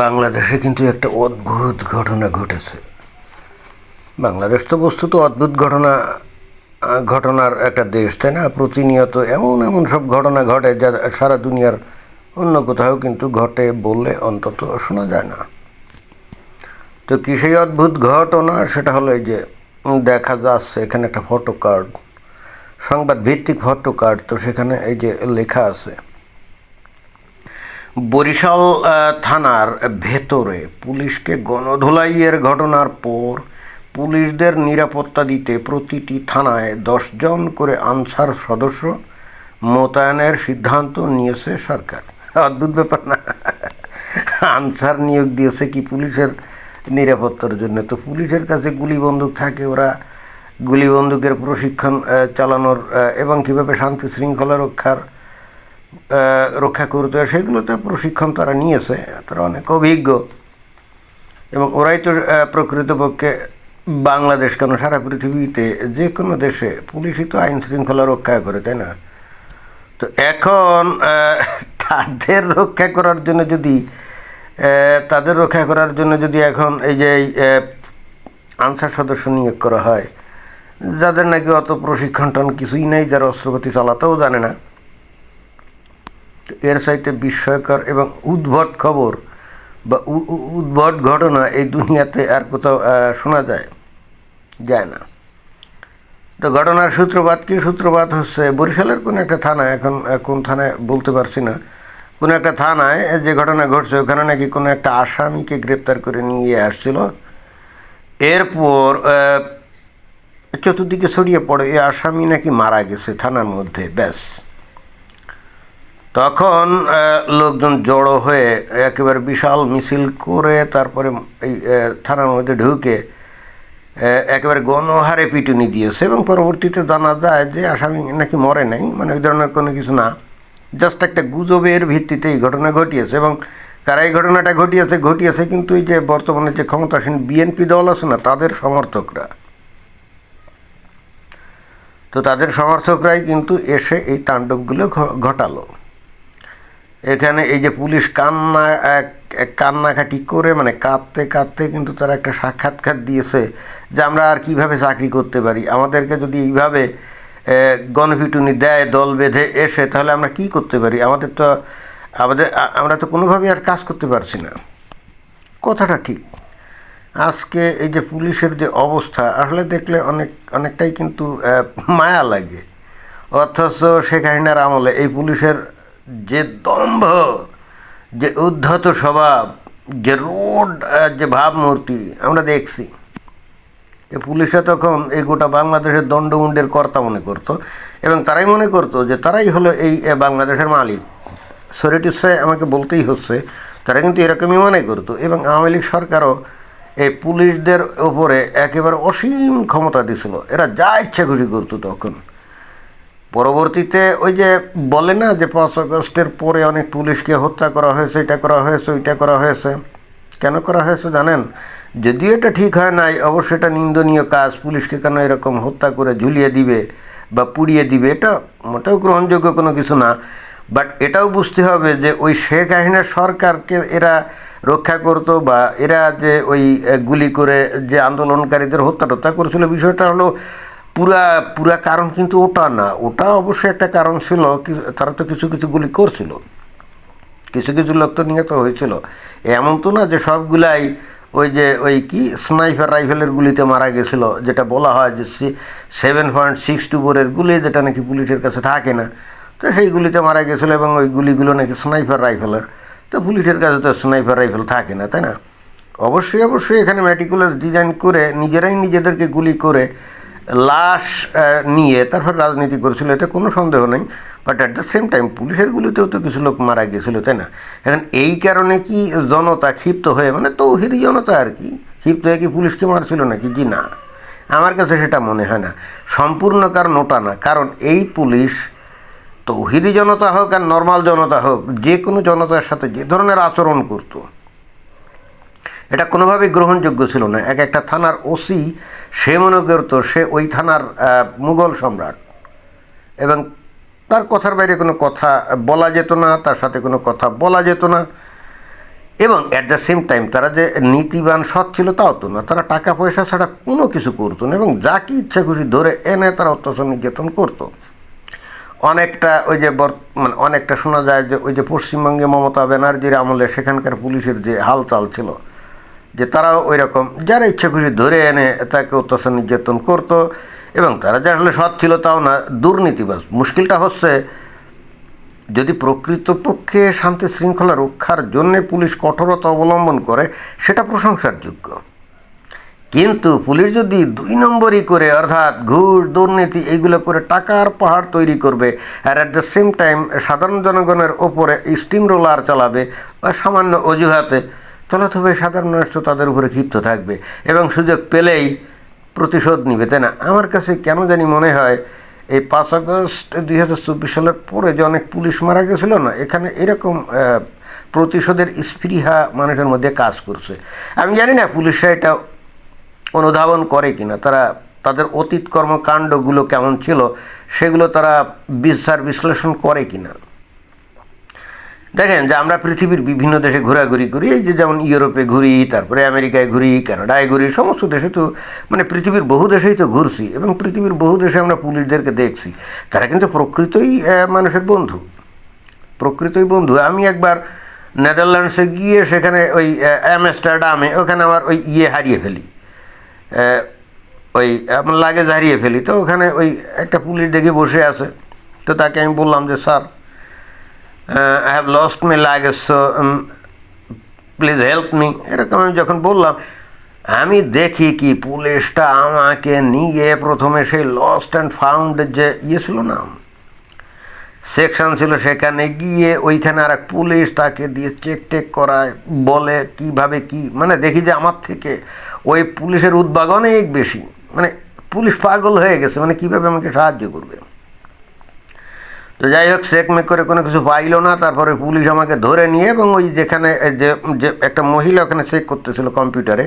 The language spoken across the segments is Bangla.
বাংলাদেশে কিন্তু একটা অদ্ভুত ঘটনা ঘটেছে। বাংলাদেশ তো বস্তুত অদ্ভুত ঘটনার একটা দেশ, তাই না? প্রতিনিয়ত এমন এমন সব ঘটনা ঘটে যা সারা দুনিয়ার অন্য কোথাও কিন্তু ঘটে বললে অন্তত শোনা যায় না। তো কি সেই অদ্ভুত ঘটনা? সেটা হলো এই যে দেখা যাচ্ছে এখানে একটা ফটো কার্ড, সংবাদ ভিত্তিক ফটো কার্ড। তো সেখানে এই যে লেখা আছে, বরিশাল থানার ভেতরে পুলিশকে গণধোলাইয়ের ঘটনার পর পুলিশদের নিরাপত্তা দিতে প্রতিটি থানায় 10 জন করে আনসার সদস্য মোতায়েনের সিদ্ধান্ত নিয়েছে সরকার। অদ্ভুত ব্যাপার না? আনসার নিয়োগ দিয়েছে কি পুলিশের নিরাপত্তার জন্য? তো পুলিশের কাছে গুলি বন্দুক থাকে, ওরা গুলি বন্দুকের প্রশিক্ষণ চালানোর এবং কীভাবে শান্তি শৃঙ্খলা রক্ষা করতে হয় সেগুলোতে প্রশিক্ষণ তারা নিয়েছে। তারা অনেক অভিজ্ঞ এবং ওরাই তো প্রকৃতপক্ষে বাংলাদেশ কেন সারা পৃথিবীতে যে কোনো দেশে পুলিশই তো আইন শৃঙ্খলা রক্ষা করে, তাই না? তো এখন তাদের রক্ষা করার জন্য যদি এখন এই যে আনসার সদস্য নিয়োগ করা হয়, যাদের নাকি অত প্রশিক্ষণ টন কিছুই নেই, যারা অস্ত্রপাতি চালাতেও জানে না, এর চাইতে বিস্ময়কর এবং উদ্ভট খবর বা উদ্ভট ঘটনা এই দুনিয়াতে আর কোথাও শোনা যায় না। তো ঘটনার সূত্রপাত কি? সূত্রপাত হচ্ছে বরিশালের কোনো একটা থানায়, এখন কোন থানায় বলতে পারছি না, কোনো একটা থানায় যে ঘটনা ঘটছে ওখানে নাকি কোনো একটা আসামিকে গ্রেপ্তার করে নিয়ে আসছিল। এরপর চতুর্দিকে ছড়িয়ে পড়ে এই আসামি নাকি মারা গেছে থানার মধ্যে। ব্যাস, তখন লোকজন জড়ো হয়ে একেবারে বিশাল মিছিল করে তারপরে এই থানার মধ্যে ঢুকে একেবারে গণহারে পিটুনি দিয়েছে এবং পরবর্তীতে জানা যায় যে আসামি নাকি মরে নাই, মানে ওই ধরনের কোনো কিছু না, জাস্ট একটা গুজবের ভিত্তিতে এই ঘটনা ঘটিয়েছে। এবং কারা এই ঘটনাটা ঘটিয়েছে কিন্তু এই যে বর্তমানে যে ক্ষমতাসীন বিএনপি দল আছে না, তাদের সমর্থকরা। তো তাদের সমর্থকরাই কিন্তু এসে এই তাণ্ডবগুলো ঘটালো। এখানে এই যে পুলিশ কান্নাকাটি করে, মানে কাঁদতে কাঁদতে কিন্তু তারা একটা সাক্ষাৎকার দিয়েছে যে আমরা আর কিভাবে চাকরি করতে পারি, আমাদেরকে যদি এইভাবে গণপিটুনি দেয় দল বেঁধে এসে, তাহলে আমরা কি করতে পারি? আমরা তো কোনোভাবেই আর কাজ করতে পারছি না। কথাটা ঠিক। আজকে এই যে পুলিশের যে অবস্থা আসলে দেখলে অনেকটাই কিন্তু মায়া লাগে। অথচ শেখ হাসিনার আমলে এই পুলিশের যে দম্ভ, যে উদ্ধত স্বভাব, যে রোড, যে ভাবমূর্তি আমরা দেখছি, এই পুলিশে তখন এই গোটা বাংলাদেশের দণ্ডমুণ্ডের কর্তা মনে করতো এবং তারাই মনে করতো যে তারাই হলো এই বাংলাদেশের মালিক। সরিটিসায় আমাকে বলতেই হচ্ছে, তারা কিন্তু এরকমই মনে করতো। এবং আওয়ামী লীগ সরকারও এই পুলিশদের ওপরে একেবারে অসীম ক্ষমতা দিছিল, এরা যা ইচ্ছা খুশি করতো তখন। পরবর্তীতে ওই যে বলে না যে 5 আগস্টের পরে অনেক পুলিশকে হত্যা করা হয়েছে, এটা করা হয়েছে, ওইটা করা হয়েছে। কেন করা হয়েছে জানেন? যদিও এটা ঠিক হয় নাই, অবশ্যই এটা নিন্দনীয় কাজ। পুলিশকে কেন এরকম হত্যা করে ঝুলিয়ে দিবে বা পুড়িয়ে দিবে, এটা মোটেও গ্রহণযোগ্য কোনো কিছু না। বাট এটাও বুঝতে হবে যে ওই শেখ হাসিনার সরকারকে এরা রক্ষা করতো, বা এরা যে ওই গুলি করে যে আন্দোলনকারীদের হত্যা করেছিল, বিষয়টা হলো পুরা কারণ কিন্তু ওটা না। ওটা অবশ্যই একটা কারণ ছিল, তারা তো কিছু গুলি করছিল, কিছু লোক তো নিহত হয়েছিল। এমন তো না যে সবগুলাই ওই স্নাইপার রাইফেলের গুলিতে মারা গেছিল, যেটা বলা হয় যে 7.62 বোরের গুলি, যেটা নাকি পুলিশের কাছে থাকে না। তো সেই গুলিতে মারা গেছিলো এবং ওই গুলিগুলো নাকি স্নাইপার রাইফেলের। তো পুলিশের কাছে তো স্নাইপার রাইফেল থাকে না, তাই না? অবশ্যই এখানে ম্যাটিকুলাস ডিজাইন করে নিজেরাই নিজেদেরকে গুলি করে লাশ নিয়ে তারপর রাজনীতি করেছিল, এতে কোনো সন্দেহ নেই। But at the same time পুলিশের গুলিতেও তো কিছু লোক মারা গিয়েছিল, তাই না? এখন এই কারণে কি জনতা ক্ষিপ্ত হয়ে, মানে তৌহিদি জনতা আর কি, ক্ষিপ্ত হয়ে কি পুলিশকে মারছিল নাকি? জি না, আমার কাছে সেটা মনে হয় না। সম্পূর্ণ কারণ ওটা না। কারণ এই পুলিশ তৌহিদি জনতা হোক আর নর্মাল জনতা হোক, যে কোনো জনতার সাথে যে ধরনের আচরণ করতো, এটা কোনোভাবেই গ্রহণযোগ্য ছিল না। একটা থানার ওসি সে মনে করতো সে ওই থানার মুঘল সম্রাট এবং তার কথার বাইরে কোনো কথা বলা যেত না, তার সাথে কোনো কথা বলা যেত না। এবং অ্যাট দ্য সেম টাইম তারা যে নীতিবান সৎ ছিল তাও তো না, তারা টাকা পয়সা ছাড়া কোনো কিছু করতো না এবং যাকে ইচ্ছা খুশি ধরে এনে তারা অত্যাচার নির্যাতন করতো। অনেকটা ওই যে মানে অনেকটা শোনা যায় যে ওই যে পশ্চিমবঙ্গে মমতা ব্যানার্জির আমলে সেখানকার পুলিশের যে হালচাল ছিল, যে তারাও ওই রকম যারা ইচ্ছা খুশি ধরে এনে তাকে অত্যাচার নির্যাতন করতো এবং তারা যে আসলে সৎ ছিল তাও না, দুর্নীতিবাজ। মুশকিলটা হচ্ছে যদি প্রকৃতপক্ষে শান্তি শৃঙ্খলা রক্ষার জন্যে পুলিশ কঠোরতা অবলম্বন করে সেটা প্রশংসার যোগ্য, কিন্তু পুলিশ যদি 2 নম্বরই করে অর্থাৎ ঘুষ দুর্নীতি এইগুলো করে টাকার পাহাড় তৈরি করবে আর অ্যাট দ্য সেম টাইম সাধারণ জনগণের ওপরে স্টিম রোলার চালাবে বা সামান্য অজুহাতে, তাহলে তবে সাধারণ মানুষ তো তাদের উপরে ক্ষিপ্ত থাকবে এবং সুযোগ পেলেই প্রতিশোধ নিবে, তাই না? আমার কাছে কেন জানি মনে হয় এই 5 আগস্ট 2024 সালের পরে যে অনেক পুলিশ মারা গেছিল না, এখানে এরকম প্রতিশোধের স্পৃহা মানুষের মধ্যে কাজ করছে। আমি জানি না পুলিশরা এটা অনুধাবন করে কিনা, তারা তাদের অতীত কর্মকাণ্ডগুলো কেমন ছিল সেগুলো তারা বিচার বিশ্লেষণ করে কিনা। দেখেন যে আমরা পৃথিবীর বিভিন্ন দেশে ঘোরাঘুরি করি, এই যে যেমন ইউরোপে ঘুরি, তারপরে আমেরিকায় ঘুরি, কানাডায় ঘুরি, সমস্ত দেশে তো মানে পৃথিবীর বহু দেশেই তো ঘুরছি এবং পৃথিবীর বহু দেশে আমরা পুলিশদেরকে দেখছি, তারা কিন্তু প্রকৃতই মানুষের বন্ধু, প্রকৃতই বন্ধু। আমি একবার নেদারল্যান্ডসে গিয়ে সেখানে ওই আমস্টারডামে ওখানে আমার ওই হারিয়ে ফেলি, ওই আমার লাগেজ হারিয়ে ফেলি, তো ওখানে ওই একটা পুলিশ দেখে বসে আছে, তো তাকে আমি বললাম যে sir I have lost my luggage so please help me, এরকম আমি যখন বললাম, আমি দেখি কি পুলিশটা আমাকে নিয়ে প্রথমে সেই লস্ট অ্যান্ড ফাউন্ড যে ছিল না সেকশন ছিল সেখানে গিয়ে ওইখানে আর এক পুলিশ তাকে দিয়ে চেক টেক করায়, বলে কিভাবে কি, মানে দেখি যে আমার থেকে ওই পুলিশের উদ্বেগ অনেক বেশি, মানে পুলিশ পাগল হয়ে গেছে, মানে কীভাবে আমাকে সাহায্য করবে। তো যাই হোক চেক মেক করে কোনো কিছু পাইল না, তারপরে পুলিশ আমাকে ধরে নিয়ে এবং ওই যেখানে যে একটা মহিলা ওখানে চেক করতেছিল কম্পিউটারে,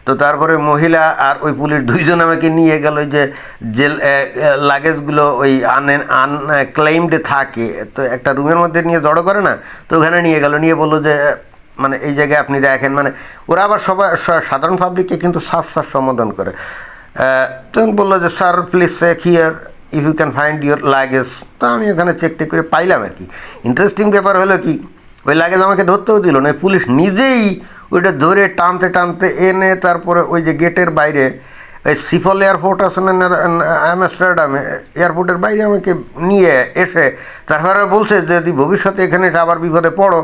তো তারপরে মহিলা আর ওই পুলিশ দুইজন আমাকে নিয়ে গেল ওই যে লাগেজগুলো ওই আনক্লেইমড থাকে, তো একটা রুমের মধ্যে নিয়ে জড়ো করে না, তো ওখানে নিয়ে গেল, নিয়ে বললো যে মানে এই জায়গায় আপনি দেখেন, মানে ওরা আবার সবাই সাধারণ পাবলিককে কিন্তু শ্বাস সম্বোধন করে। তখন বললো যে sir please check here if you can find your luggage, তো আমি ওখানে চেক টেক করে পাইলাম আর কি। ইন্টারেস্টিং ব্যাপার হলো কি, ওই লাগেজ আমাকে ধরতেও দিল না, পুলিশ নিজেই ওইটা ধরে টানতে টানতে এনে তারপরে ওই যে গেটের বাইরে ওই সিফল এয়ারপোর্ট আছে না আমস্টারডামে, এয়ারপোর্টের বাইরে আমাকে নিয়ে এসে তারপরে বলছে যে যদি ভবিষ্যতে এখানে আবার বিপদে পড়ো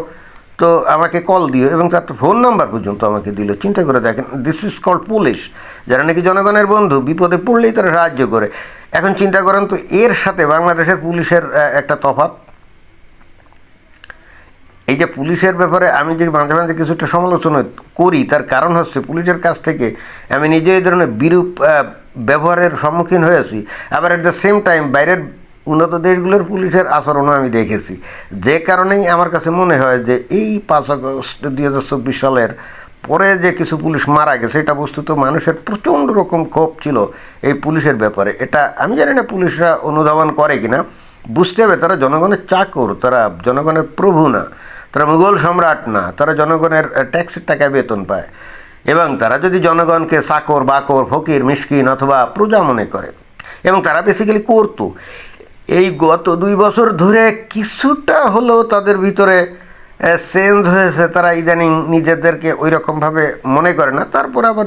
তো আমাকে কল দিও, এবং তার ফোন নাম্বার পর্যন্ত আমাকে দিল। চিন্তা করে দেখেন, দিস ইজ কল্ড পুলিশ, যারা নাকি জনগণের বন্ধু, বিপদে পড়লেই তারা সাহায্য করে। এখন চিন্তা করেন তো এর সাথে বাংলাদেশের পুলিশের একটা তফাৎ। এই যে পুলিশের ব্যাপারে আমি যে মাঝে মাঝে কিছুটা সমালোচনা করি, তার কারণ হচ্ছে পুলিশের কাছ থেকে আমি নিজে এই ধরনের বিরূপ ব্যবহারের সম্মুখীন হয়েছি, আবার অ্যাট দ্য সেম টাইম বাইরের উন্নত দেশগুলোর পুলিশের আচরণও আমি দেখেছি, যে কারণেই আমার কাছে মনে হয় যে এই 5 আগস্ট 2024 সালের পরে যে কিছু পুলিশ মারা গেছে, এটা বস্তুত মানুষের প্রচণ্ড রকম ক্ষোভ ছিল এই পুলিশের ব্যাপারে। এটা আমি জানি না পুলিশরা অনুধাবন করে কিনা, বুঝতে হবে তারা জনগণের চাকর, তারা জনগণের প্রভু না, তারা মুঘল সম্রাট না, তারা জনগণের ট্যাক্সের টাকায় বেতন পায় এবং তারা যদি জনগণকে চাকর বাকর ফকির মিসকিন অথবা প্রজা মনে করে, এবং তারা বেসিক্যালি করতো, এই গত 2 বছর ধরে কিছুটা হলেও তাদের ভিতরে চেঞ্জ হয়েছে, তারা ইদানিং নিজেদেরকে ওই রকমভাবে মনে করে না। তারপর আবার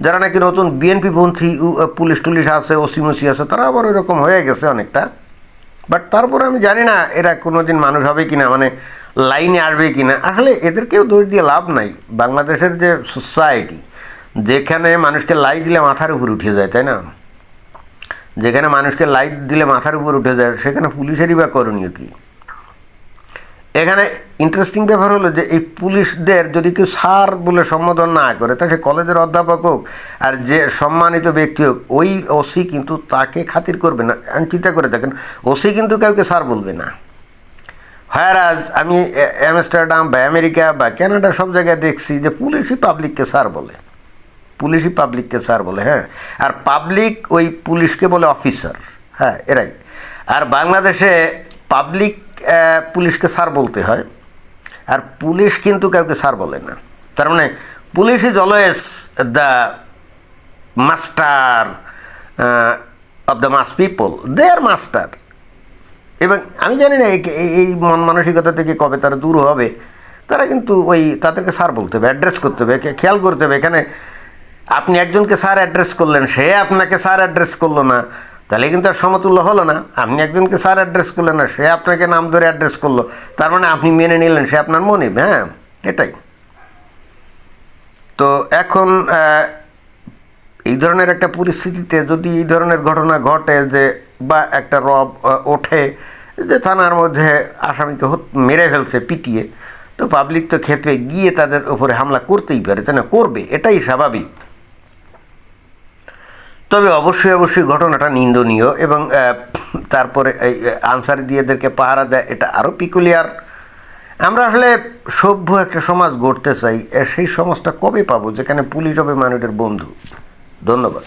যারা নাকি নতুন বিএনপিপন্থী পুলিশ টুলিশ আছে, ওসিমুসি আছে, তারা আবার ওই রকম হয়ে গেছে অনেকটা। বাট তারপরে আমি জানি না এরা কোনো দিন মানুষ হবে কিনা, মানে লাইনে আসবে কিনা। আসলে এদেরকেও দোষ দিয়ে লাভ নাই। বাংলাদেশের যে সোসাইটি, যেখানে মানুষকে লাইট দিলে মাথার উপর উঠে যায়, তাই না, যেখানে মানুষকে লাইট দিলে মাথার উপর উঠে যায়, সেখানে পুলিশেরই বা করণীয় কী? এখানে ইন্টারেস্টিং ব্যাপার হলো যে এই পুলিশদের যদি কেউ স্যার বলে সম্বোধন না করে, তা সে কলেজের অধ্যাপক হোক আর যে সম্মানিত ব্যক্তি হোক, ওই ওসি কিন্তু তাকে খাতির করবে না। আমি চিন্তা করে দেখেন, ওসি কিন্তু কাউকে স্যার বলবে না। হ্যারাজ আমি আমস্টারডাম বা আমেরিকা বা কানাডা সব জায়গায় দেখছি যে পুলিশই পাবলিককে স্যার বলে, পুলিশই পাবলিককে স্যার বলে, হ্যাঁ, আর পাবলিক ওই পুলিশকে বলে অফিসার, হ্যাঁ, এরাই। আর বাংলাদেশে পাবলিক পুলিশকে স্যার বলতে হয়, আর পুলিশ কিন্তু কাউকে স্যার বলে না। তার মানে police is always the master of the mass people, they are master. এবং আমি জানি না এই মন মানসিকতা থেকে কবে তারা দূর হবে। তারা কিন্তু ওই তাদেরকে স্যার বলতে হবে, অ্যাড্রেস করতে হবে, খেয়াল করতে হবে। এখানে আপনি একজনকে স্যার অ্যাড্রেস করলেন, সে আপনাকে স্যার অ্যাড্রেস করলো না, তাহলে কিন্তু আর সমতুল্য হলো না। আপনি একজনকে স্যার অ্যাড্রেস করলেন না, সে আপনাকে নাম ধরে অ্যাড্রেস করলো, তার মানে আপনি মেনে নিলেন সে আপনার মনিব। হ্যাঁ, এটাই তো। এখন এই ধরনের একটা পরিস্থিতিতে যদি এই ধরনের ঘটনা ঘটে যে, বা একটা রব ওঠে যে থানার মধ্যে আসামিকে মেরে ফেলছে পিটিয়ে, তো পাবলিক তো ক্ষেপে গিয়ে তাদের উপরে হামলা করতেই পারে, তাই না? করবে, এটাই স্বাভাবিক। তবে অবশ্যই ঘটনাটা নিন্দনীয়, এবং তারপরে এই আনসার দিয়ে এদেরকে পাহারা দেয়, এটা আরও পিকুলিয়ার। আমরা আসলে সভ্য একটা সমাজ গড়তে চাই, সেই সমাজটা কবে পাবো যেখানে পুলিশ হবে মানুষের বন্ধু? ধন্যবাদ।